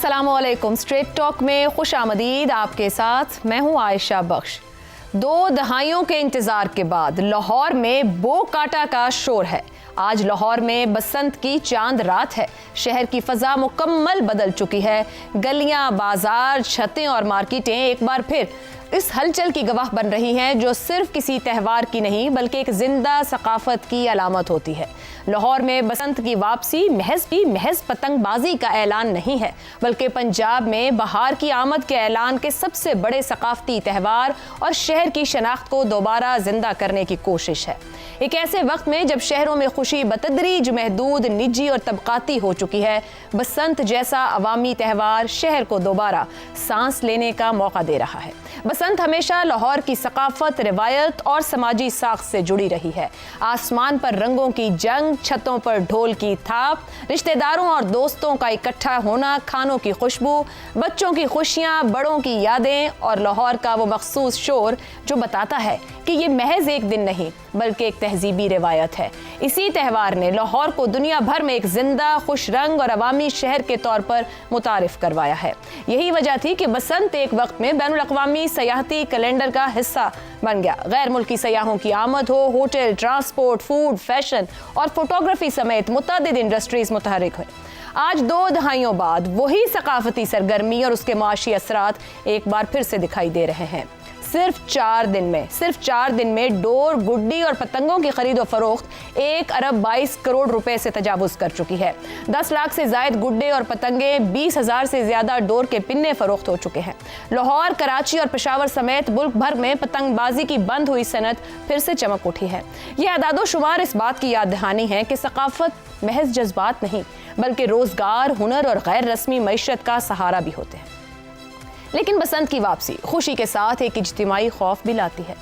अस्सलामुअलैकुम। Straight talk में खुश आमदीद। आपके साथ मैं हूं आयशा बख्श। 2 दहाइयों के इंतजार के बाद लाहौर में बो काटा का शोर है। आज लाहौर में बसंत की चांद रात है। शहर की फजा मुकम्मल बदल चुकी है। गलियां, बाजार, छतें और मार्केटें एक बार फिर इस हलचल की गवाह बन रही हैं जो सिर्फ किसी त्यौहार की नहीं बल्कि एक जिंदा सकाफत की अलामत होती है। लाहौर में बसंत की वापसी महज पतंगबाजी का ऐलान नहीं है बल्कि पंजाब में बहार की आमद के ऐलान के सबसे बड़े सकाफती त्यौहार और शहर की शनाख्त को दोबारा जिंदा करने की कोशिश है। एक ऐसे वक्त में जब शहरों में खुशी बतदरीज महदूद, निजी और तबकाती हो चुकी है, बसंत जैसा अवामी त्यौहार शहर को दोबारा सांस लेने का मौका दे रहा है। बसंत हमेशा लाहौर की सकाफत, रिवायत और समाजी साख से जुड़ी रही है। आसमान पर रंगों की जंग, छतों पर ढोल की थाप, रिश्तेदारों और दोस्तों का इकट्ठा होना, खानों की खुशबू, बच्चों की खुशियां, बड़ों की यादें और लाहौर का वो मखसूस शोर जो बताता है कि ये महज एक दिन नहीं बल्कि एक तहजीबी रिवायत है। इसी त्यौहार ने लाहौर को दुनिया भर में एक जिंदा, खुश रंग और अवामी शहर के तौर पर मुतारिफ करवाया है। यही वजह थी कि बसंत एक वक्त में बैनुल अक़वामी सयाहती कैलेंडर का हिस्सा बन गया। गैर मुल्की सयाहों की आमद हो, होटल, ट्रांसपोर्ट, फूड, फैशन और फोटोग्राफी समेत मुतअद्दिद इंडस्ट्रीज मुतहरिक हुए। आज 2 दहाइयों बाद वही सकाफती सरगर्मी और उसके माशी असरात एक बार फिर से दिखाई दे रहे हैं। सिर्फ 4 दिन में डोर, गुड्डी और पतंगों की खरीद और फरोख्त 1 अरब 22 करोड़ रुपए से तजावुज कर चुकी है। 10 लाख से जायद गुड्डे और पतंगे, 20,000 से ज्यादा डोर के पिन्ने फरोख्त हो चुके हैं। लाहौर, कराची और पेशावर समेत मुल्क भर में पतंगबाजी की बंद हुई सनत फिर से चमक उठी है। ये आदादो शुमार इस बात की याद दहानी है कि सकाफत महज जज्बात नहीं बल्कि रोजगार, हुनर और गैर रस्मी मईशत का सहारा भी होते हैं। लेकिन बसंत की वापसी खुशी के साथ एक इज्तिमाई खौफ भी लाती है।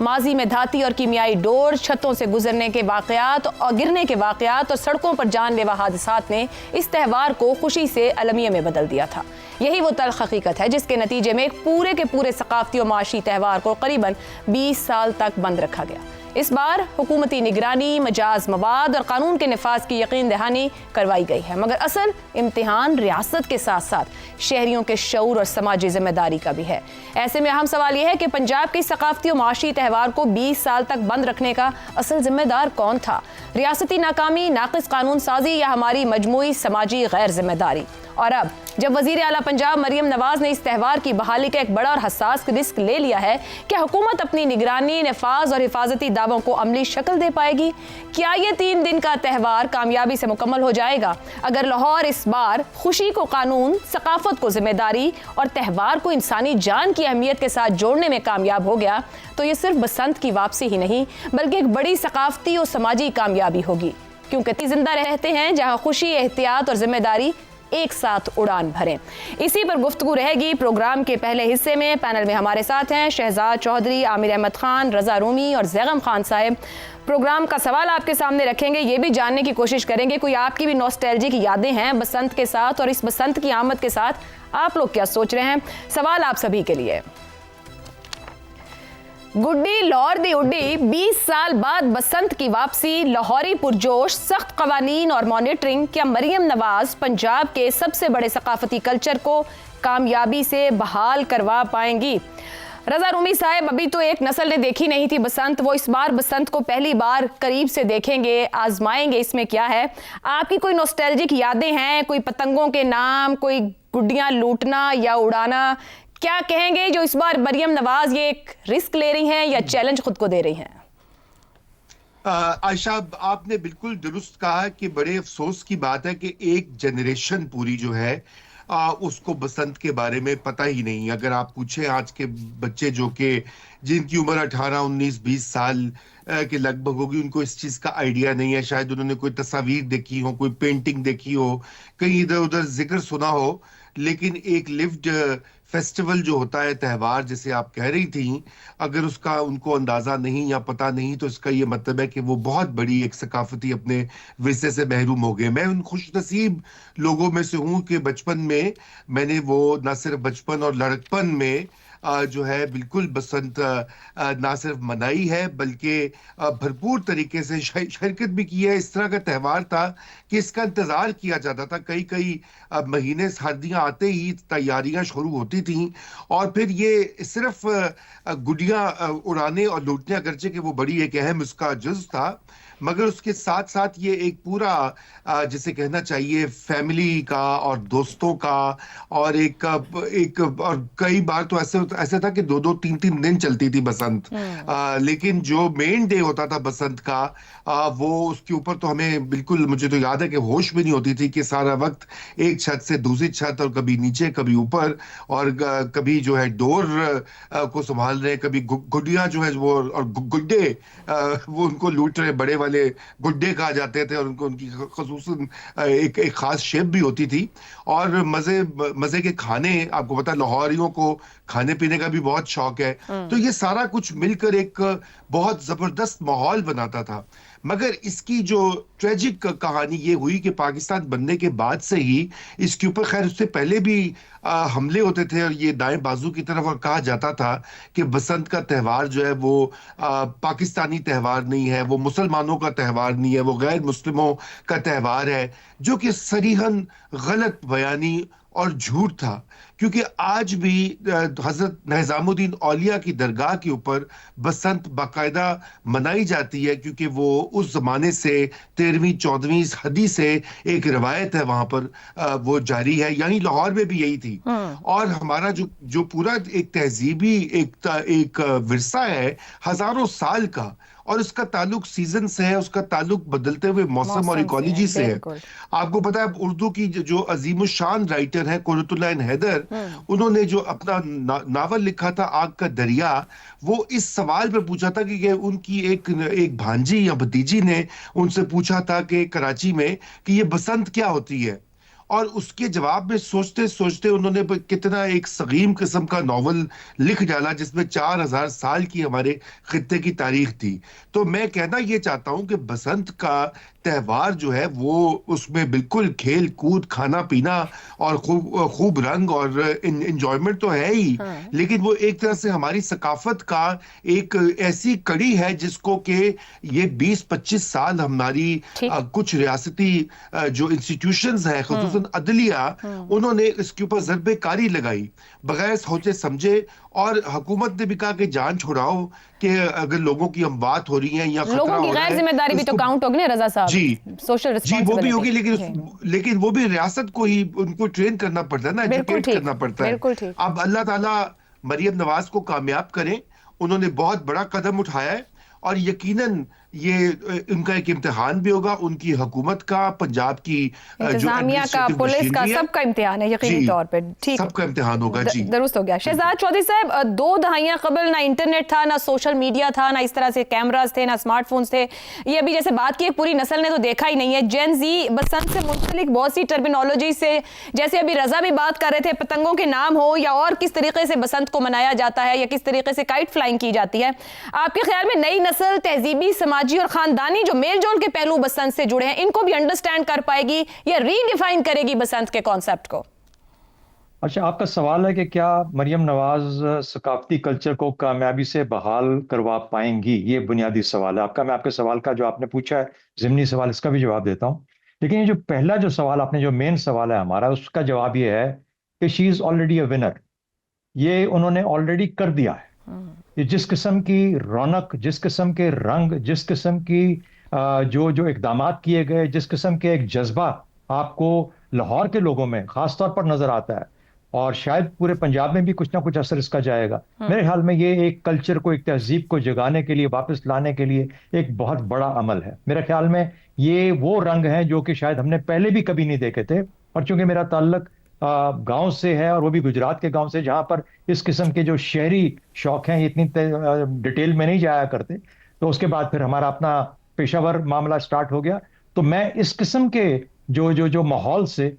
माजी में धाती और कीमियाई डोर, छतों से गुजरने के वाकयात और गिरने के वाकयात और सड़कों पर जानलेवा हादसात ने इस त्यौहार को खुशी से अलमिया में बदल दिया था। यही वो तल्ख हकीकत है जिसके नतीजे में पूरे के पूरे सकाफती और माशी त्यौहार को करीबन 20 साल तक बंद रखा गया। इस बार हुकूमती निगरानी, मजाज मवाद और कानून के निफाज की यकीन दहानी करवाई गई है, मगर असल इम्तिहान रियासत के साथ साथ शहरियों के शऊर और समाजी जिम्मेदारी का भी है। ऐसे में अहम सवाल यह है कि पंजाब की सकाफती और माशी त्यौहार को 20 साल तक बंद रखने का असल जिम्मेदार कौन था? रियासती नाकामी, नाक़िस कानून साजी या हमारी मजमूई समाजी गैर जिम्मेदारी? और अब जब वज़ीर आला पंजाब मरियम नवाज ने इस त्यौहार की बहाली का एक बड़ा और हसास रिस्क ले लिया है, क्या हुकूमत अपनी निगरानी, नफाज और हिफाजती दावों को अमली शक्ल दे पाएगी? क्या ये 3 दिन का त्यौहार कामयाबी से मुकम्मल हो जाएगा? अगर लाहौर इस बार खुशी को कानून, सकाफत को जिम्मेदारी और त्यौहार को इंसानी जान की अहमियत के साथ जोड़ने में कामयाब हो गया तो ये सिर्फ बसंत की वापसी ही नहीं बल्कि एक बड़ी सकाफती और समाजी कामयाबी होगी, क्योंकि जिंदा रहते हैं जहाँ खुशी, एहतियात और जिम्मेदारी एक साथ उड़ान भरें। इसी पर गुफ्तगू रहेगी प्रोग्राम के पहले हिस्से में। पैनल में हमारे साथ हैं शहजाद चौधरी, आमिर अहमद खान, रजा रूमी और जैगम खान साहब। प्रोग्राम का सवाल आपके सामने रखेंगे, ये भी जानने की कोशिश करेंगे कोई आपकी भी नॉस्टैल्जिक यादें हैं बसंत के साथ, और इस बसंत की आमद के साथ आप लोग क्या सोच रहे हैं। सवाल आप सभी के लिए। गुड्डी लाहौर दी उड्डी, 20 साल बाद बसंत की वापसी, लाहौरी पुरजोश, सख्त कवानीन और मॉनिटरिंग। क्या मरियम नवाज पंजाब के सबसे बड़े सकाफती कल्चर को कामयाबी से बहाल करवा पाएंगी? रजा रूमी साहब, अभी तो एक नस्ल ने देखी नहीं थी बसंत, वो इस बार बसंत को पहली बार करीब से देखेंगे, आजमाएंगे इसमें क्या है। आपकी कोई नॉस्टैल्जिक यादें हैं? कोई पतंगों के नाम, कोई गुड्डियां लूटना या उड़ाना? क्या कहेंगे जो इस बार मरियम नवाज ये एक रिस्क ले रही हैं या चैलेंज खुद को दे रही हैं? आयशा, आपने बिल्कुल दुरुस्त कहा कि बड़े अफसोस की बात है कि एक जनरेशन पूरी जो है उसको बसंत के बारे में पता ही नहीं। अगर आप पूछें आज के बच्चे जो कि जिनकी उम्र 18, 19, 20 साल के लगभग होगी, उनको इस चीज का आइडिया नहीं है। शायद उन्होंने कोई तस्वीर देखी हो, कोई पेंटिंग देखी हो, कहीं इधर उधर जिक्र सुना हो, लेकिन एक लिव्ड फेस्टिवल जो होता है, त्यौहार जिसे आप कह रही थी, अगर उसका उनको अंदाजा नहीं या पता नहीं तो इसका ये मतलब है कि वो बहुत बड़ी एक सकाफती अपने विरसे से महरूम हो गए। मैं उन खुश नसीब लोगों में से हूँ कि बचपन में मैंने वो न सिर्फ बचपन और लड़कपन में جو ہے بالکل بسنت نہ صرف منائی ہے بلکہ بھرپور طریقے سے شرکت بھی کی ہے. اس طرح کا تہوار تھا کہ اس کا انتظار کیا جاتا تھا. کئی کئی مہینے سردیاں آتے ہی تیاریاں شروع ہوتی تھیں, اور پھر یہ صرف گڈیاں اڑانے اور لوٹنے, اگرچہ کہ وہ بڑی ایک اہم اس کا جز تھا, مگر اس کے ساتھ ساتھ یہ ایک پورا جسے کہنا چاہیے فیملی کا اور دوستوں کا, اور ایک اور کئی بار تو ایسا تھا کہ 2-2 3 دن چلتی تھی بسنت. لیکن جو مین ڈے ہوتا تھا بسنت کا, وہ اس کے اوپر تو ہمیں بالکل, مجھے تو یاد ہے کہ ہوش بھی نہیں ہوتی تھی کہ سارا وقت ایک چھت سے دوسری چھت, اور کبھی نیچے کبھی اوپر, اور کبھی جو ہے ڈور کو سنبھال رہے, کبھی گڈیاں جو ہے وہ, اور گڈے وہ ان کو لوٹ رہے, بڑے والے گڈے کہا جاتے تھے, اور ان کی خصوصاً ایک خاص شیپ بھی ہوتی تھی. اور مزے کے کھانے, آپ کو پتا لاہوریوں کو کھانے پینے کا بھی بہت شوق ہے, تو یہ سارا کچھ مل کر ایک بہت زبردست ماحول بناتا تھا. مگر اس کی جو ٹریجک کہانی یہ ہوئی کہ پاکستان بننے کے بعد سے ہی اس کے اوپر, خیر اس سے پہلے بھی حملے ہوتے تھے, اور یہ دائیں بازو کی طرف, اور کہا جاتا تھا کہ بسنت کا تہوار جو ہے وہ پاکستانی تہوار نہیں ہے, وہ مسلمانوں کا تہوار نہیں ہے, وہ غیر مسلموں کا تہوار ہے, جو کہ صریحاً غلط بیانی اور جھوٹ تھا. کیونکہ آج بھی حضرت نظام الدین اولیاء کی درگاہ کے اوپر بسنت باقاعدہ منائی جاتی ہے, کیونکہ وہ اس زمانے سے 13ویں 14ویں صدی سے ایک روایت ہے وہاں پر وہ جاری ہے. یعنی لاہور میں بھی یہی تھی. اور ہمارا جو پورا ایک تہذیبی ایک ورثہ ہے ہزاروں سال کا, اور اس کا تعلق سیزن سے ہے, اس کا تعلق بدلتے ہوئے موسم اور ایکالوجی سے ہے. آپ کو پتا ہے اردو کی جو عظیم الشان رائٹر ہے قرۃ العین حیدر, انہوں نے جو اپنا ناول لکھا تھا آگ کا دریا, وہ اس سوال پہ پوچھا تھا کہ ان کی ایک بھانجی یا بھتیجی نے ان سے پوچھا تھا کہ کراچی میں کہ یہ بسنت کیا ہوتی ہے, اور اس کے جواب میں سوچتے سوچتے انہوں نے کتنا ایک سقیم قسم کا ناول لکھ ڈالا جس میں 4000 سال کی ہمارے خطے کی تاریخ تھی. تو میں کہنا یہ چاہتا ہوں کہ بسنت کا تہوار جو ہے وہ اس میں بالکل کھیل کود, کھانا پینا اور خوب رنگ اور انجوائمنٹ تو ہے ہی, لیکن وہ ایک طرح سے ہماری ثقافت کا ایک ایسی کڑی ہے جس کو کہ یہ 20-25 سال ہماری کچھ ریاستی جو انسٹیٹیوشنز ہیں, خصوصاً عدلیہ, انہوں نے اس کے اوپر ضرب کاری لگائی بغیر سوچے سمجھے, اور حکومت نے بھی کہا کہ جان چھڑاؤ کہ اگر لوگوں کی اموات ہو رہی ہیں یا خطرہ لوگوں کی ہو رہا غیر ہے, ذمہ داری بھی تو کاؤنٹ ہوگی نا رضا صاحب. جی سوشل وہ بھی ہوگی, ریسپانسبلٹی, لیکن وہ بھی ریاست کو ہی ان کو ٹرین کرنا پڑتا ہے نا, ایجوکیٹ کرنا پڑتا ہے. بالکل ٹھیک. اب اللہ تعالیٰ مریم نواز کو کامیاب کریں, انہوں نے بہت بڑا قدم اٹھایا ہے, اور یقیناً یہ ان کا ایک امتحان بھی ہوگا, ان کی حکومت کا, پنجاب کی جو انتظامیہ کا, پولیس کا, سب کا امتحان ہے یقینی طور پہ. ٹھیک, سب کا امتحان ہوگا. جی درست ہو گیا. شہزاد چودھری صاحب, 2 دہائیاں قبل نہ انٹرنیٹ تھا, نہ سوشل میڈیا تھا, نہ اس طرح سے کیمراز تھے, نہ اسمارٹ فونز تھے. یہ ابھی جیسے بات کی ایک پوری نسل نے تو دیکھا ہی نہیں ہے. جین زی بسنت سے منسلک بہت سی ٹرمینالوجی سے, جیسے ابھی رضا بھی بات کر رہے تھے, پتنگوں کے نام ہو یا اور کس طریقے سے بسنت کو منایا جاتا ہے, یا کس طریقے سے کائٹ فلائنگ کی جاتی ہے, آپ کے خیال میں نئی نسل تہذیبی, سماجی اور خاندانی جو میل جول کے پہلو بسنت سے جڑے ہیں, ان کو بھی انڈرسٹینڈ کر پائے گی یا ری ڈیفائن کرے گی بسنت کے کانسیپٹ کو؟ اچھا, آپ کا سوال ہے کہ کیا مریم نواز ثقافتی کلچر کو کامیابی سے بحال کروا پائیں گی, یہ بنیادی سوال ہے آپ کا. میں آپ کے سوال کا جو آپ نے پوچھا ہے ضمنی سوال, اس کا بھی جواب دیتا ہوں. لیکن یہ جو پہلا جو سوال آپ نے, جو مین سوال ہے ہمارا, اس کا جواب یہ ہے کہ شی از آلریڈی اے ونر. یہ انہوں نے آلریڈی کر دیا ہے. یہ جس قسم کی رونق, جس قسم کے رنگ, جس قسم کی جو اقدامات کیے گئے, جس قسم کے ایک جذبہ آپ کو لاہور کے لوگوں میں خاص طور پر نظر آتا ہے, اور شاید پورے پنجاب میں بھی کچھ نہ کچھ اثر اس کا جائے گا. میرے خیال میں یہ ایک کلچر کو, ایک تہذیب کو جگانے کے لیے, واپس لانے کے لیے ایک بہت بڑا عمل ہے. میرے خیال میں یہ وہ رنگ ہیں جو کہ شاید ہم نے پہلے بھی کبھی نہیں دیکھے تھے. اور چونکہ میرا تعلق گاؤں سے ہے, اور وہ بھی گجرات کے گاؤں سے, جہاں پر اس قسم کے جو شہری شوق ہیں اتنی ڈیٹیل میں نہیں جایا کرتے, تو اس کے بعد پھر ہمارا اپنا پیشہ ور معاملہ سٹارٹ ہو گیا. تو میں اس قسم کے جو ماحول سے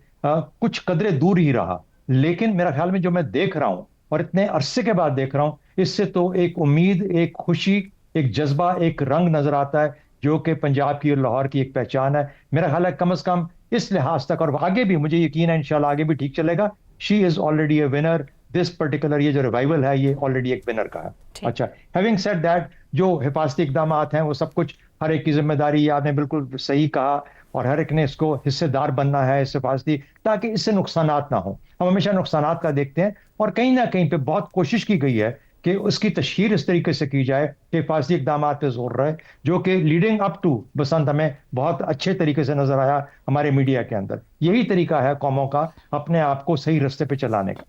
کچھ قدرے دور ہی رہا. لیکن میرا خیال میں جو میں دیکھ رہا ہوں, اور اتنے عرصے کے بعد دیکھ رہا ہوں, اس سے تو ایک امید, ایک خوشی, ایک جذبہ, ایک رنگ نظر آتا ہے جو کہ پنجاب کی اور لاہور کی ایک پہچان ہے. میرا خیال ہے کم از کم اس لحاظ تک, اور آگے بھی مجھے یقین ہے انشاءاللہ آگے بھی ٹھیک چلے گا, she is already a winner. This particular ये जो रिवाइवल है ये ऑलरेडी एक विनर का है। अच्छा, हैविंग सेड दैट, जो हिफाजती इकदाम हैं वो सब कुछ हर एक की जिम्मेदारी, आपने बिल्कुल सही कहा, और हर एक ने इसको हिस्सेदार बनना है इस हिफाजती, ताकि इससे नुकसानात ना हो। हम हमेशा नुकसानात का देखते हैं, और कहीं ना कहीं पे बहुत कोशिश की गई है कि उसकी तशहीर इस तरीके से की जाए कि हिफाजती इकदाम पे जोर रहे, जो कि लीडिंग अप टू बसंत हमें बहुत अच्छे तरीके से नजर आया हमारे मीडिया के अंदर। यही तरीका है कौमों का अपने आप को सही रास्ते पे चलाने का।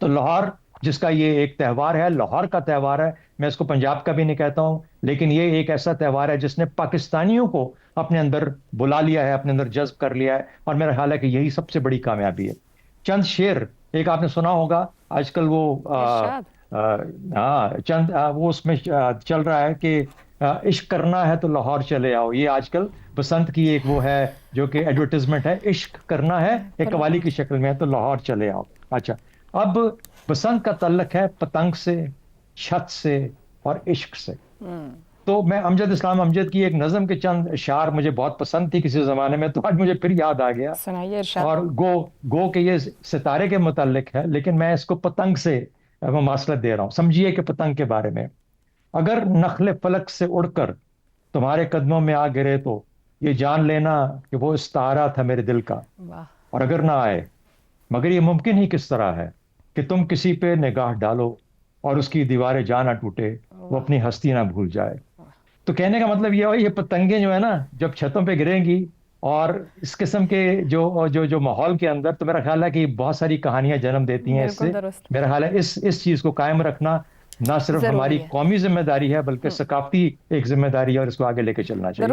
तो लाहौर, जिसका ये एक त्यौहार है, लाहौर का त्यौहार है, मैं इसको पंजाब का भी नहीं कहता हूं, लेकिन ये एक ऐसा त्यौहार है जिसने पाकिस्तानियों को अपने अंदर बुला लिया है, अपने अंदर जज्ब कर लिया है, और मेरा ख्याल है कि यही सबसे बड़ी कामयाबी है। चंद शेर, एक आपने सुना होगा आजकल वो वो उसमें चल रहा है कि इश्क करना है तो लाहौर चले आओ। ये आजकल बसंत की एक वो है जो कि एडवर्टाइजमेंट है, इश्क करना है एक कवाली की शक्ल में है तो लाहौर चले आओ। अच्छा, अब बसंत का तल्लक है पतंग से, छत से और इश्क से। तो मैं अमजद इस्लाम अमजद की एक नज़म के चंद अशार मुझे बहुत पसंद थी किसी ज़माने में, तो आज मुझे फिर याद आ गया। सुनाइए इरशाद। और गो के ये सितारे के मुतालिक है, लेकिन मैं इसको पतंग से ममासलत दे रहा हूँ। समझिए कि पतंग के बारे में, अगर नखले फलक से उड़कर तुम्हारे कदमों में आ गिरे तो ये जान लेना कि वो इस्तारा था मेरे दिल का, वाह। और अगर ना आए, मगर ये मुमकिन ही किस तरह है कि तुम किसी पे निगाह डालो और उसकी दीवारें जा ना टूटे, वो अपनी हस्ती ना भूल जाए। तो कहने का मतलब ये पतंगे जो है ना, जब छतों पे गिरेंगी और इस किस्म के जो माहौल के अंदर, तो मेरा ख्याल है कि बहुत सारी कहानियां जन्म देती हैं इससे। मेरा ख्याल है इस चीज को कायम रखना ना सिर्फ हमारी कौमी जिम्मेदारी है, बल्कि सकाफती एक जिम्मेदारी है, और इसको आगे लेके चलना चाहिए।